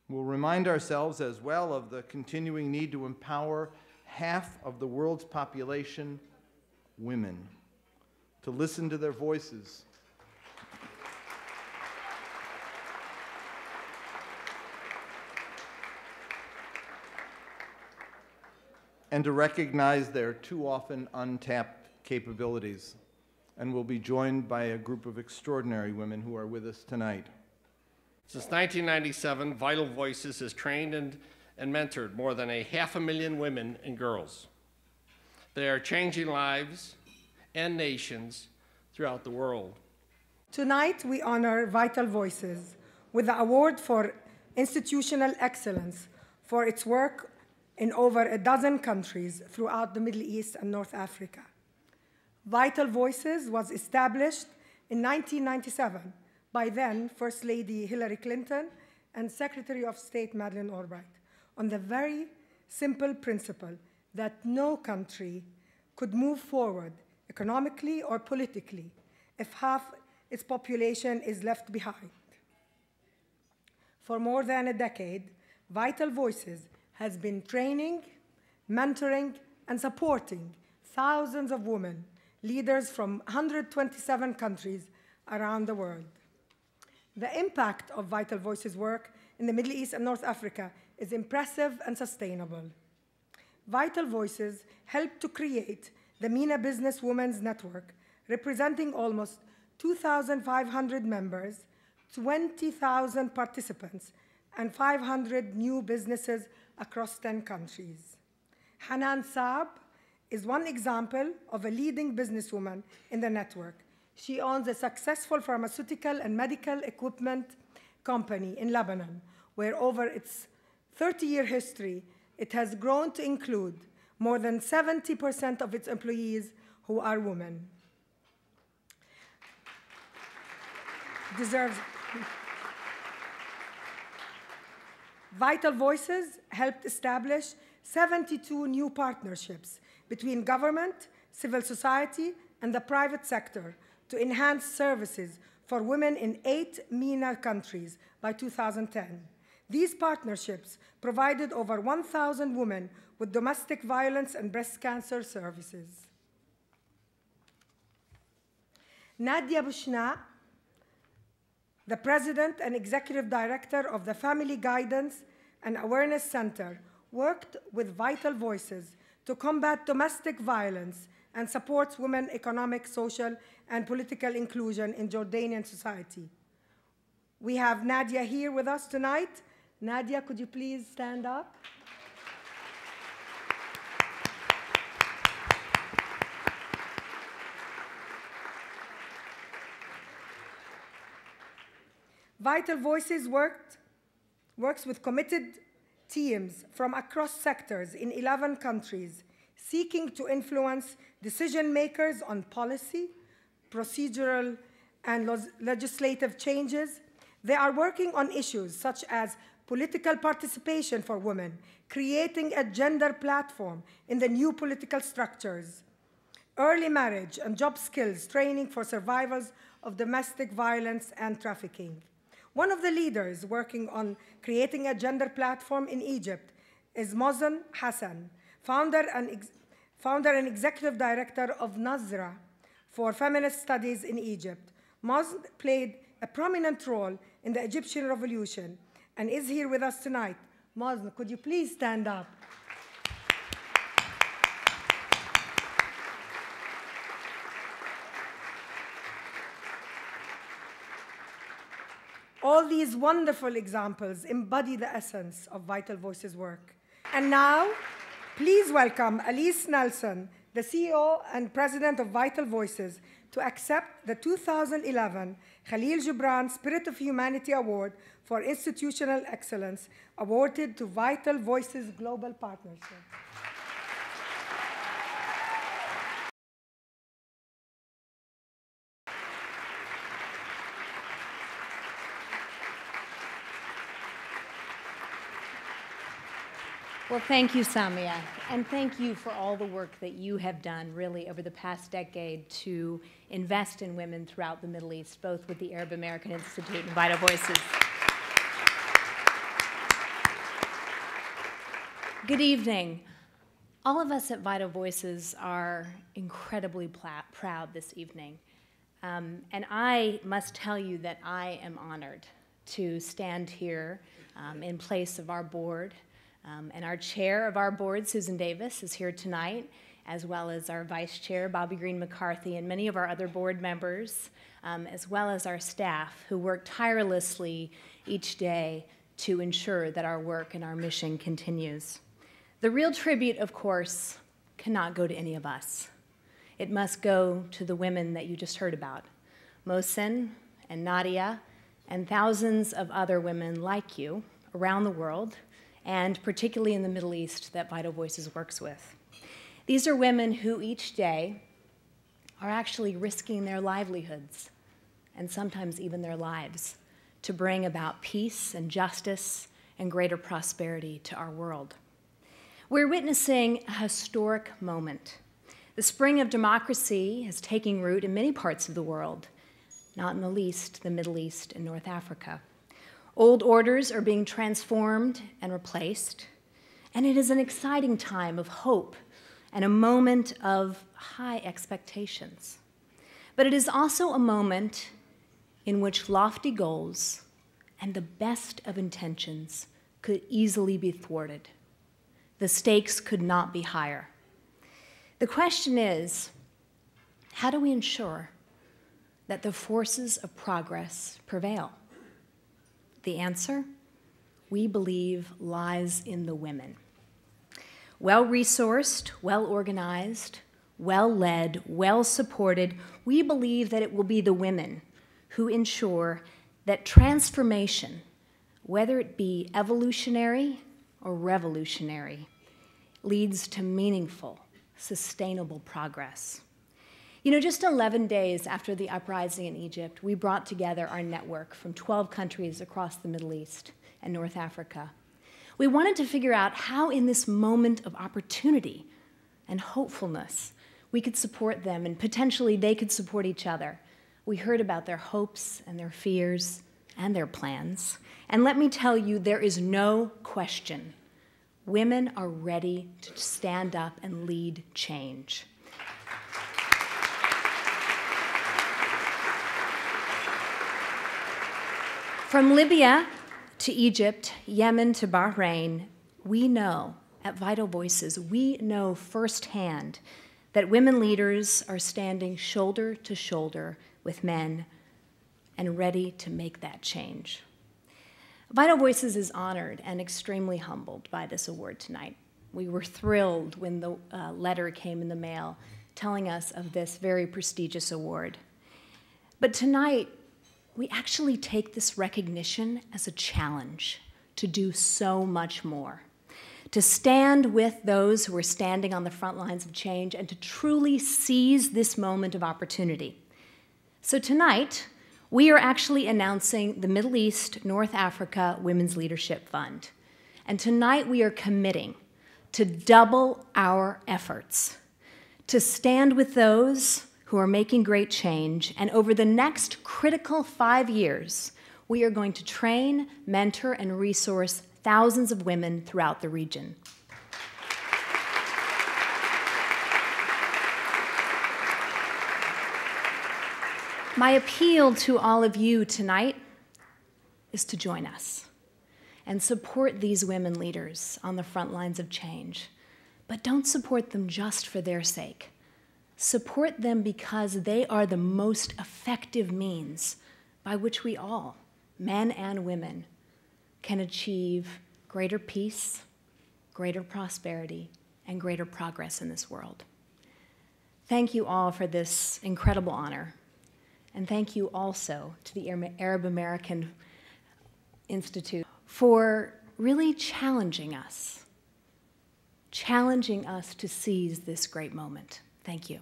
We'll remind ourselves as well of the continuing need to empower half of the world's population, women, to listen to their voices, and to recognize their too often untapped capabilities. And we'll be joined by a group of extraordinary women who are with us tonight. Since 1997, Vital Voices has trained and mentored more than 500,000 women and girls. They are changing lives and nations throughout the world. Tonight, we honor Vital Voices with the Award for Institutional Excellence for its work in over a dozen countries throughout the Middle East and North Africa. Vital Voices was established in 1997 by then First Lady Hillary Clinton and Secretary of State Madeleine Albright on the very simple principle that no country could move forward economically or politically if half its population is left behind. For more than a decade, Vital Voices has been training, mentoring, and supporting thousands of women, leaders from 127 countries around the world. The impact of Vital Voices' work in the Middle East and North Africa is impressive and sustainable. Vital Voices helped to create the MENA Business Women's Network, representing almost 2,500 members, 20,000 participants, and 500 new businesses across 10 countries. Hanan Saab is one example of a leading businesswoman in the network. She owns a successful pharmaceutical and medical equipment company in Lebanon, where over its 30-year history, it has grown to include more than 70% of its employees who are women. Vital Voices helped establish 72 new partnerships between government, civil society, and the private sector to enhance services for women in 8 MENA countries by 2010. These partnerships provided over 1,000 women with domestic violence and breast cancer services. Nadia Bushna, the President and Executive Director of the Family Guidance and Awareness Center, worked with Vital Voices to combat domestic violence and supports women's economic, social, and political inclusion in Jordanian society. We have Nadia here with us tonight. Nadia, could you please stand up? Vital Voices works with committed teams from across sectors in 11 countries, seeking to influence decision makers on policy, procedural, and legislative changes. They are working on issues such as political participation for women, creating a gender platform in the new political structures, early marriage and job skills training for survivors of domestic violence and trafficking. One of the leaders working on creating a gender platform in Egypt is Mazen Hassan, founder and executive director of Nazra for feminist studies in Egypt. Mazen played a prominent role in the Egyptian revolution and is here with us tonight. Mazen, could you please stand up? All these wonderful examples embody the essence of Vital Voices' work. And now, please welcome Elise Nelson, the CEO and President of Vital Voices, to accept the 2011 Kahlil Gibran Spirit of Humanity Award for Institutional Excellence, awarded to Vital Voices Global Partnership. Well, thank you, Samia, and thank you for all the work that you have done really over the past decade to invest in women throughout the Middle East, both with the Arab American Institute and Vital Voices. Good evening. All of us at Vital Voices are incredibly proud this evening. And I must tell you that I am honored to stand here in place of our board. And our chair of our board, Susan Davis, is here tonight, as well as our vice chair, Bobby Green McCarthy, and many of our other board members, as well as our staff who work tirelessly each day to ensure that our work and our mission continues. The real tribute, of course, cannot go to any of us. It must go to the women that you just heard about, Mohsen and Nadia, and thousands of other women like you around the world, and particularly in the Middle East that Vital Voices works with. These are women who each day are actually risking their livelihoods, and sometimes even their lives, to bring about peace and justice and greater prosperity to our world. We're witnessing a historic moment. The spring of democracy is taking root in many parts of the world, not in the least the Middle East and North Africa. Old orders are being transformed and replaced, and it is an exciting time of hope and a moment of high expectations. But it is also a moment in which lofty goals and the best of intentions could easily be thwarted. The stakes could not be higher. The question is, how do we ensure that the forces of progress prevail? The answer, we believe, lies in the women. Well-resourced, well-organized, well-led, well-supported, we believe that it will be the women who ensure that transformation, whether it be evolutionary or revolutionary, leads to meaningful, sustainable progress. You know, just 11 days after the uprising in Egypt, we brought together our network from 12 countries across the Middle East and North Africa. We wanted to figure out how in this moment of opportunity and hopefulness we could support them and potentially they could support each other. We heard about their hopes and their fears and their plans. And let me tell you, there is no question. Women are ready to stand up and lead change. From Libya to Egypt, Yemen to Bahrain, we know at Vital Voices, we know firsthand that women leaders are standing shoulder to shoulder with men and ready to make that change. Vital Voices is honored and extremely humbled by this award tonight. We were thrilled when the letter came in the mail telling us of this very prestigious award. But tonight, we actually take this recognition as a challenge to do so much more, to stand with those who are standing on the front lines of change and to truly seize this moment of opportunity. So tonight, we are actually announcing the Middle East North Africa Women's Leadership Fund. And tonight we are committing to double our efforts, to stand with those who are making great change. And over the next critical 5 years, we are going to train, mentor, and resource thousands of women throughout the region. My appeal to all of you tonight is to join us and support these women leaders on the front lines of change. But don't support them just for their sake. Support them because they are the most effective means by which we all, men and women, can achieve greater peace, greater prosperity, and greater progress in this world. Thank you all for this incredible honor. And thank you also to the Arab American Institute for really challenging us to seize this great moment. Thank you.